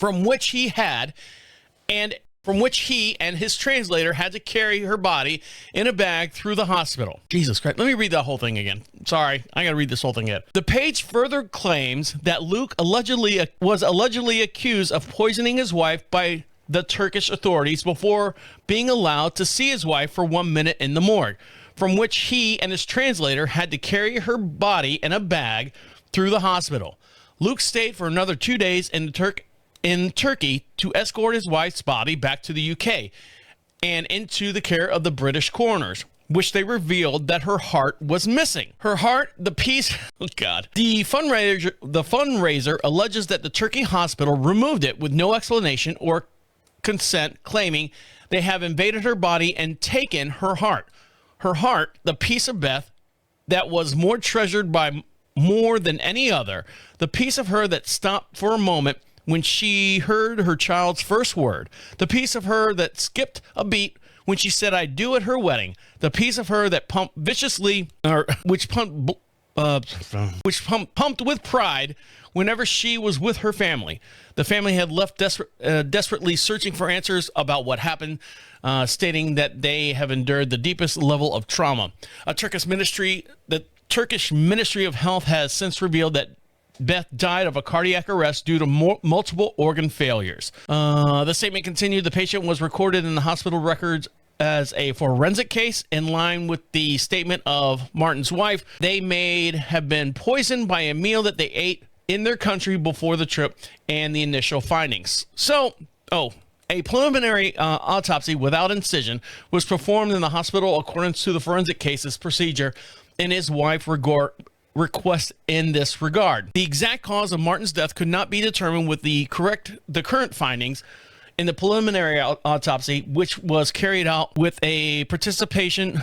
from which he and his translator had to carry her body in a bag through the hospital. Jesus Christ. Let me read that whole thing again. Sorry, I gotta read this whole thing again. The page further claims that Luke was allegedly accused of poisoning his wife by the Turkish authorities before being allowed to see his wife for 1 minute in the morgue, from which he and his translator had to carry her body in a bag through the hospital. Luke stayed for another 2 days in Turkey to escort his wife's body back to the UK and into the care of the British coroners, which they revealed that her heart was missing. Her heart, the piece, oh God. The fundraiser alleges that the Turkey hospital removed it with no explanation or consent, claiming they have invaded her body and taken her heart. Her heart, the piece of Beth that was more treasured by more than any other, the piece of her that stopped for a moment when she heard her child's first word, the piece of her that skipped a beat when she said "I do" at her wedding, the piece of her that pumped viciously, which pumped with pride whenever she was with her family. The family had left desperately searching for answers about what happened, stating that they have endured the deepest level of trauma. The Turkish Ministry of Health has since revealed that Beth died of a cardiac arrest due to multiple organ failures. The statement continued, the patient was recorded in the hospital records as a forensic case in line with the statement of Martin's wife. They may have been poisoned by a meal that they ate in their country before the trip and the initial findings. A preliminary autopsy without incision was performed in the hospital according to the forensic cases procedure, and his wife request in this regard. The exact cause of Martin's death could not be determined with the current findings in the preliminary autopsy, which was carried out with a participant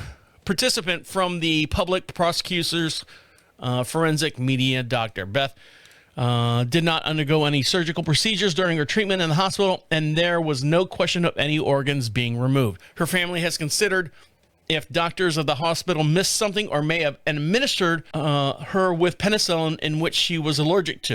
from the public prosecutor's forensic media doctor. Beth did not undergo any surgical procedures during her treatment in the hospital, and there was no question of any organs being removed. Her family has considered if doctors of the hospital missed something or may have administered her with penicillin in which she was allergic to.